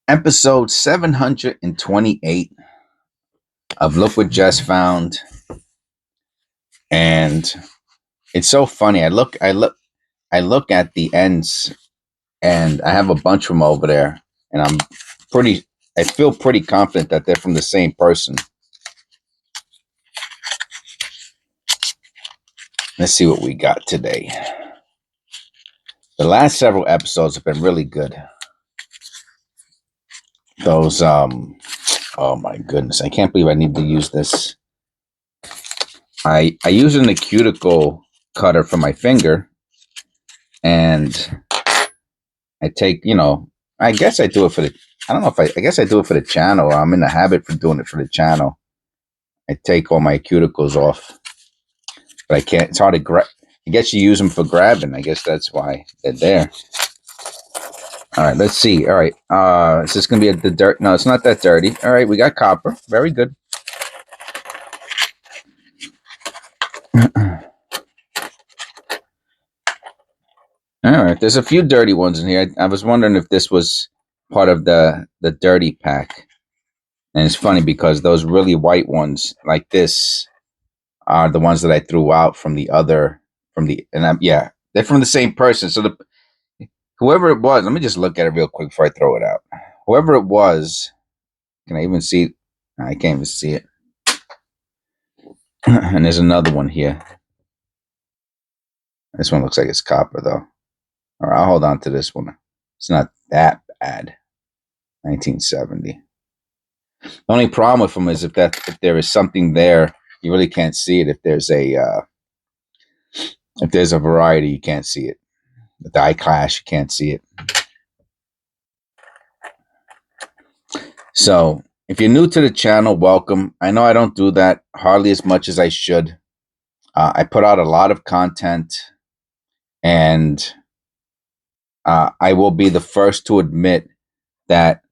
Episode 728 of Look What Just Found. And it's so funny. I look at the ends, and I have a bunch from over there, and I feel pretty confident that they're from the same person. Let's see what we got today. The last several episodes have been really good. Those oh my goodness, I can't believe I need to use this. I use a cuticle cutter for my finger, and I take, I guess I do it for the, I don't know if I guess I do it for the channel. I'm in the habit for doing it for the channel. I take all my cuticles off, but I can't, it's hard to grab. I guess you use them for grabbing. I guess that's why they're there. All right, let's see. All right. Is this going to be the dirt? No, it's not that dirty. All right. We got copper. Very good. All right. There's a few dirty ones in here. I was wondering if this was part of the dirty pack. And it's funny because those really white ones like this are the ones that I threw out from the other, yeah, they're from the same person. So whoever it was, let me just look at it real quick before I throw it out. Whoever it was, can I even see it? I can't even see it. And there's another one here. This one looks like it's copper though. All right, I'll hold on to this one. It's not that bad. 1970. The only problem with them is if there is something there, you really can't see it. If there's a variety, you can't see it. The die clash, you can't see it. So if you're new to the channel, welcome. I know I don't do that hardly as much as I should. I put out a lot of content, and I will be the first to admit that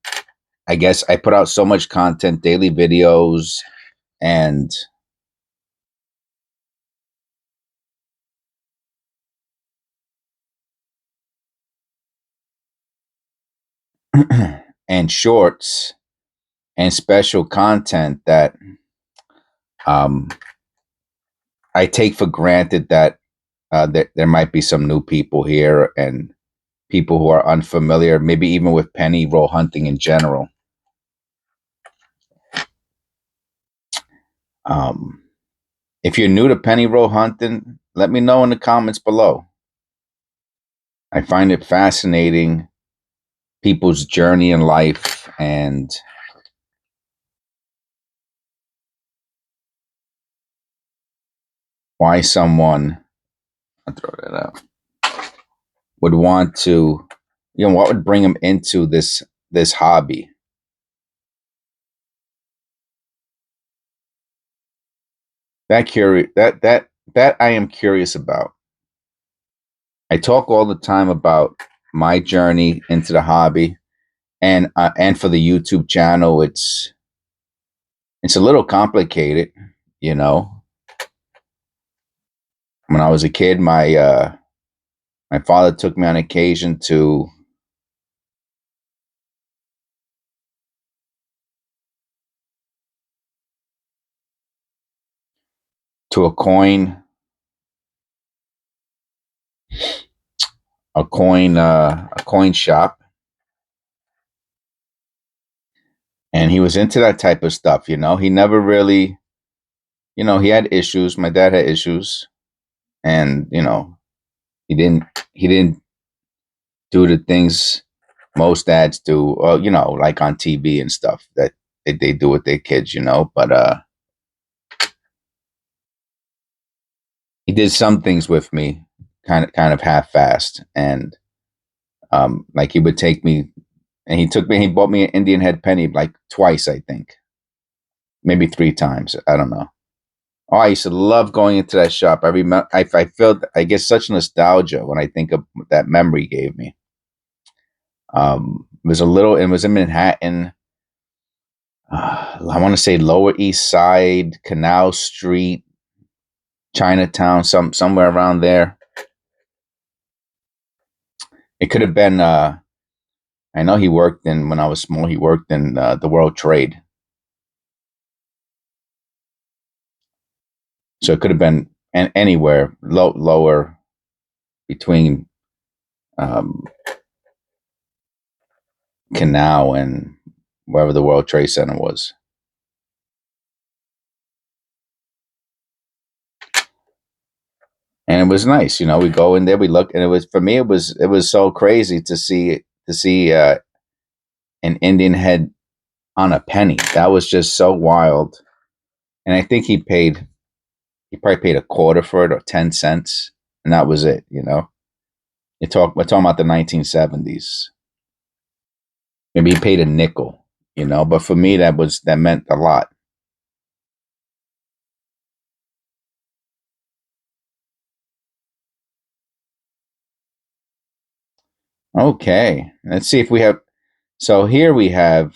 I guess I put out so much content, daily videos, and and shorts and special content that I take for granted that there might be some new people here and people who are unfamiliar, maybe even with penny roll hunting in general. If you're new to penny roll hunting, let me know in the comments below. I find it fascinating, people's journey in life, and why someone, I'll throw that out, would want to, what would bring them into this hobby. That I am curious about. I talk all the time about my journey into the hobby, and for the YouTube channel, it's a little complicated, When I was a kid, my father took me on occasion to a coin shop, and he was into that type of stuff. He never really, he had issues. My dad had issues, and he didn't do the things most dads do, like on TV and stuff that they do with their kids, but he did some things with me kind of half-assed, and like he would take me, and he bought me an Indian head penny like twice, I think, maybe 3 times, I don't know. Oh, I used to love going into that shop. I remember, I felt, I get such nostalgia when I think of that memory he gave me. It was in Manhattan. I want to say Lower East Side, Canal Street, Chinatown, somewhere around there. It could have been, I I know he worked in, when I was small, he worked in the World Trade. So it could have been anywhere lower between um, Canal and wherever the World Trade Center was. And it was nice, you know. We go in there, we look, and it was, for me, it was so crazy to see an Indian head on a penny. That was just so wild. And I think he probably paid a quarter for it or 10 cents, and that was it. You know, we're talking about the 1970s. Maybe he paid a nickel. You know, but for me, that meant a lot. Okay, let's see if we have. So here we have.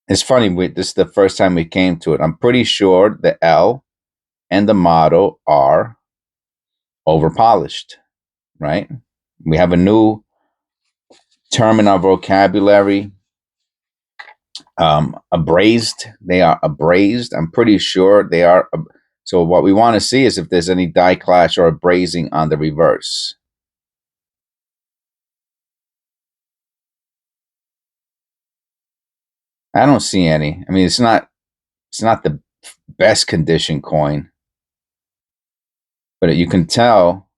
It's funny. This is the first time we came to it. I'm pretty sure the L and the motto are over polished, right? We have a new term in our vocabulary. Abrased. They are abrased. I'm pretty sure they are. So what we want to see is if there's any die clash or abrasing on the reverse. I don't see any. I mean, it's not the best condition coin, but you can tell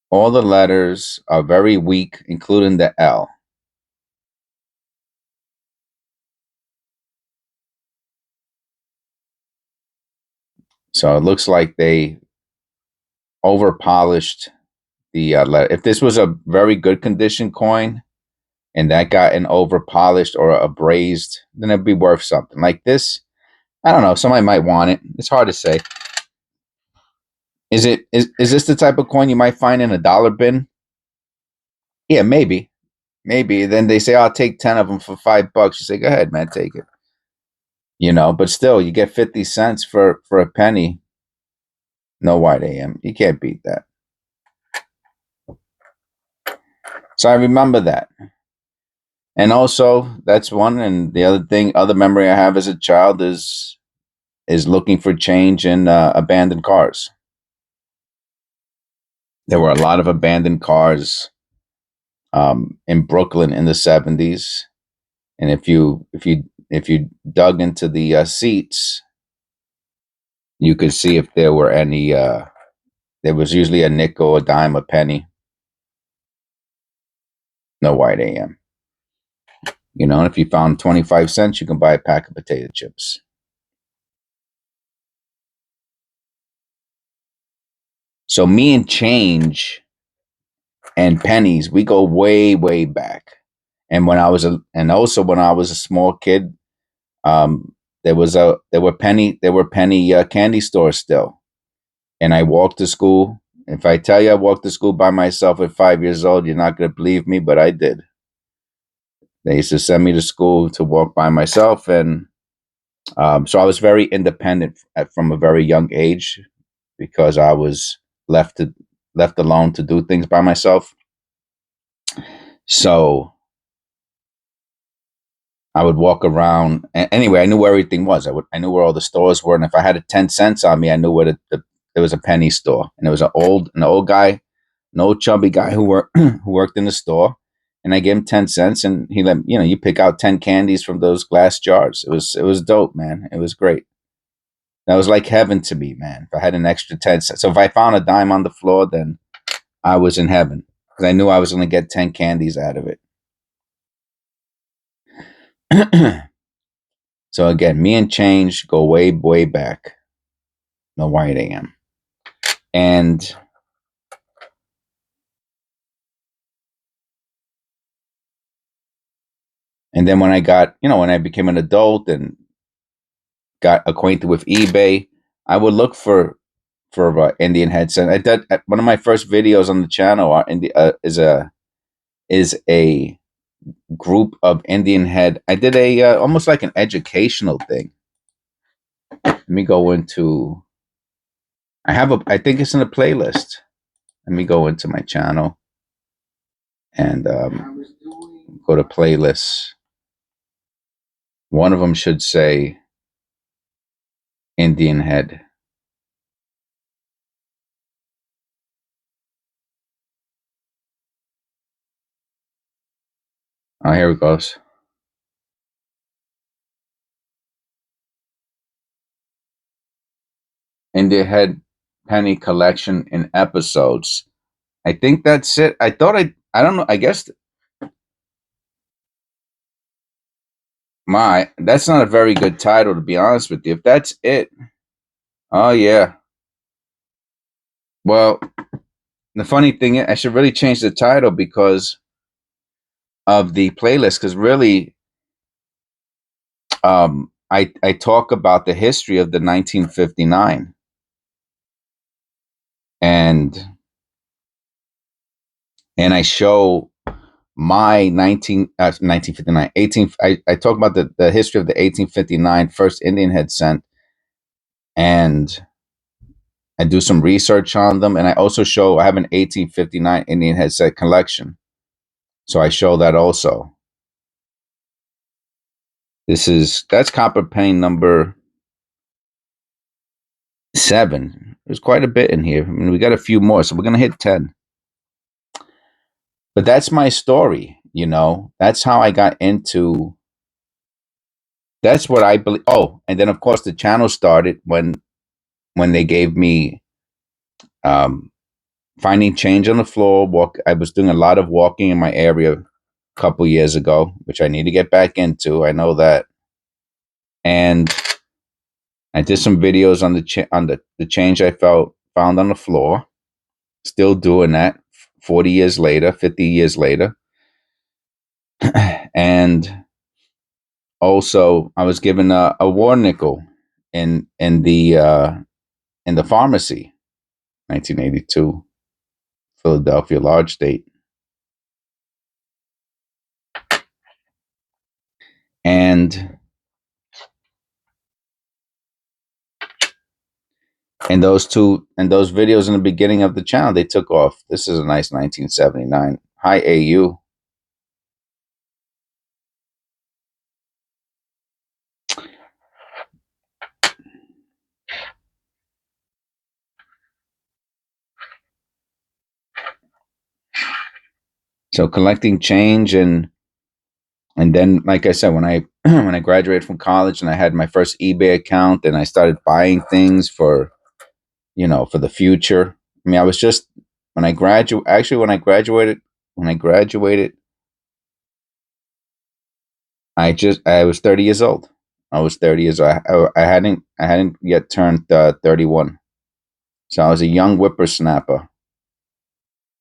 all the letters are very weak, including the L. So it looks like they over polished the letter. If this was a very good condition coin and that got an over polished or abrased, then it'd be worth something. Like this, I don't know. Somebody might want it. It's hard to say. Is this the type of coin you might find in a dollar bin? Yeah, maybe, maybe. Then they say, "I'll take 10 of them for $5." You say, "Go ahead, man, take it." You know, but still, you get 50 cents for a penny. No white AM. You can't beat that. So I remember that. And also, that's one. And the other thing, other memory I have as a child is looking for change in abandoned cars. There were a lot of abandoned cars in Brooklyn in the 70s, and if you dug into the seats, you could see if there were any. There was usually a nickel, a dime, a penny. No white AM. You know, and if you found 25 cents, you can buy a pack of potato chips. So me and change and pennies, we go way, way back. And also when I was a small kid, there were penny candy stores still, and I walked to school. If I tell you I walked to school by myself at 5 years old, you're not gonna believe me, but I did. They used to send me to school to walk by myself, and so I was very independent from a very young age because I was left to left alone to do things by myself. So I would walk around. Anyway, I knew where everything was. I knew where all the stores were, and if I had a 10 cents on me, I knew where there was a penny store, and there was an old guy, an old chubby guy who worked who worked in the store, and I gave him 10 cents, and he let you pick out 10 candies from those glass jars. It was dope, man. It was great. That was like heaven to me, man. If I had an extra 10 cents, so if I found a dime on the floor, then I was in heaven because I knew I was going to get 10 candies out of it. So again, me and change go way, way back. No white AM. And then when I became an adult and got acquainted with eBay, I would look for Indian headsets. I did one of my first videos on the channel is a group of Indian head. I did a almost like an educational thing. Let me go into. I think it's in a playlist. Let me go into my channel and go to playlists. One of them should say Indian Head. Oh, here it goes. Indian Head penny collection in episodes. I think that's it. I thought I don't know. I guess that's not a very good title, to be honest with you. If that's it, oh yeah. Well, the funny thing is, I should really change the title because of the playlist. Because really, I talk about the history of the 1959, and I show my 1959 18. I talk about the history of the 1859 first Indian head scent, and I do some research on them, and I also show I have an 1859 Indian head scent collection, so I show that also. That's copper paint number 7. There's quite a bit in here. I mean, we got a few more, so we're gonna hit 10. But that's my story, That's how I got into. That's what I believe. Oh, and then of course the channel started when they gave me um, finding change on the floor. I was doing a lot of walking in my area a couple years ago, which I need to get back into. I know that, and I did some videos on the change I found on the floor. Still doing that 40 years later, 50 years later. And also I was given a war nickel in the pharmacy, 1982, Philadelphia large date. And those videos in the beginning of the channel, they took off. This is a nice 1979. Hi AU. So collecting change, and then, like I said, when I when I graduated from college and I had my first eBay account, and I started buying things for for the future. I mean, I was just when I graduated, I was 30 years old. I was 30 years old. I hadn't yet turned 31. So I was a young whippersnapper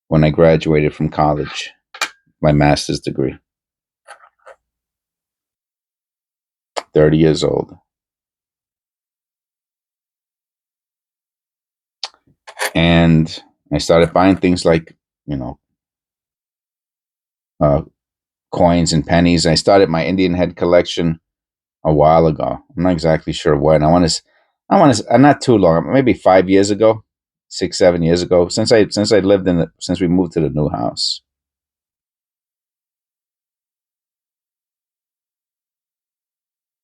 when I graduated from college, my master's degree. 30 years old. And I started buying things like, uh, coins and pennies. I started my Indian head collection a while ago. I'm not exactly sure when. Not too long, maybe 5 years ago, 6, 7 years ago, since we moved to the new house.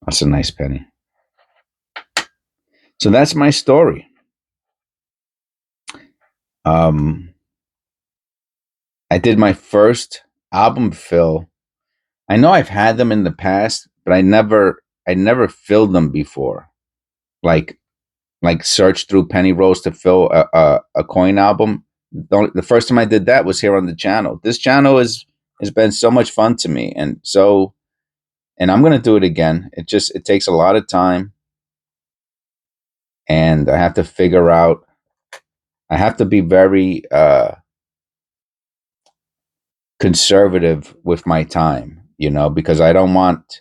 That's a nice penny. So that's my story. I did my first album fill. I know I've had them in the past, but I never filled them before. Like search through penny rolls to fill a coin album. The first time I did that was here on the channel. This channel has been so much fun to me, and I'm gonna do it again. It takes a lot of time, and I have to figure out. I have to be very conservative with my time, because I don't want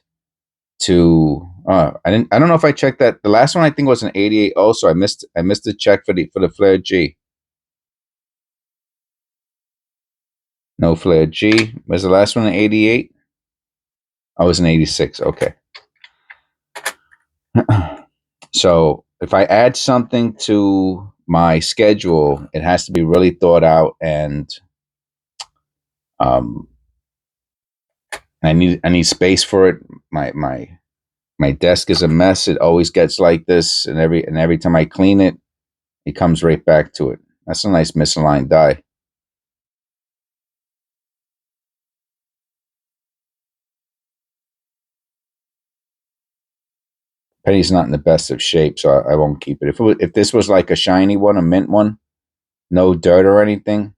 to. I don't know if I checked that. The last one I think was an 88. Also, I missed the check for the Flare G. No Flare G. Was the last one an 88? I was an 86. Okay. So if I add something to my schedule, it has to be really thought out, and Um, I need space for it. My desk is a mess. It always gets like this, and every time I clean it, it comes right back to it. That's a nice misaligned die. Penny's not in the best of shape, so I won't keep it. If this was like a shiny one, a mint one, no dirt or anything,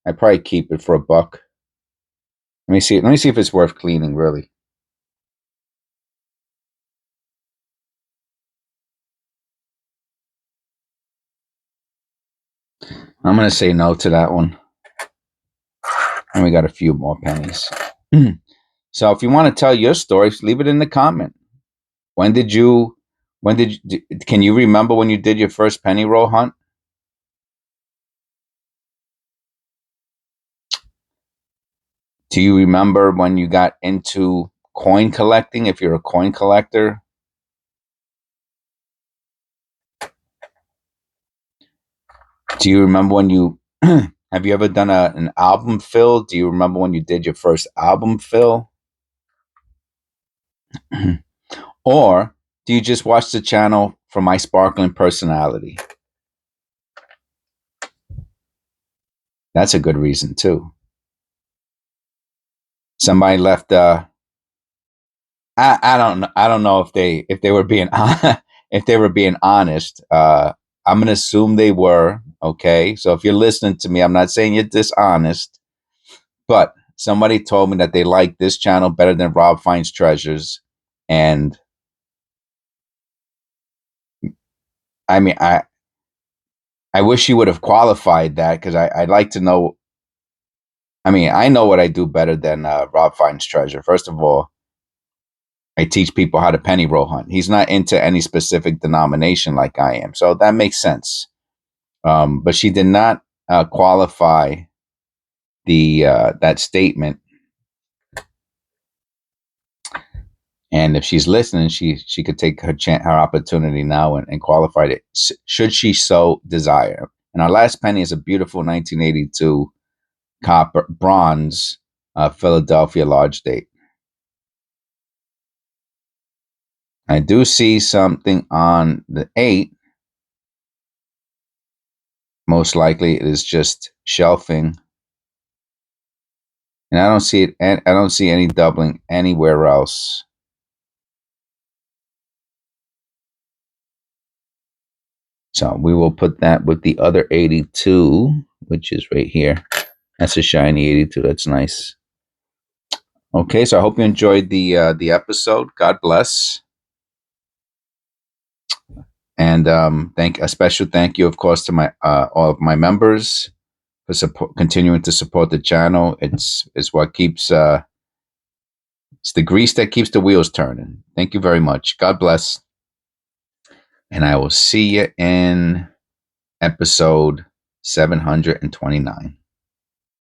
I'd probably keep it for $1. Let me see. Let me see if it's worth cleaning. Really, I'm gonna say no to that one. And we got a few more pennies. So if you want to tell your stories, leave it in the comment. When did you? When did you? Can you remember when you did your first penny roll hunt? Do you remember when you got into coin collecting? If you're a coin collector, do you remember when you? Have you ever done an album fill? Do you remember when you did your first album fill? Or do you just watch the channel for my sparkling personality? That's a good reason too. Somebody left. I don't know if they were being if they were being honest. I'm gonna assume they were. Okay, so if you're listening to me, I'm not saying you're dishonest, but somebody told me that they like this channel better than Rob Finds Treasures, and I mean I wish you would have qualified that because I'd like to know. I mean, I know what I do better than Rob Finds Treasure. First of all, I teach people how to penny roll hunt. He's not into any specific denomination like I am, so that makes sense. But she did not qualify the that statement. And if she's listening, she could take her opportunity now and qualify it should she so desire. And our last penny is a beautiful 1982 copper bronze Philadelphia large date. I do see something on the 8. Most likely it is just shelving. And I don't see it. And I don't see any doubling anywhere else. So we will put that with the other 82, which is right here. That's a shiny 82. That's nice. Okay, so I hope you enjoyed the episode. God bless. And thank a special thank you, of course, to my all of my members for continuing to support the channel. It's what keeps it's the grease that keeps the wheels turning. Thank you very much. God bless. And I will see you in episode 729.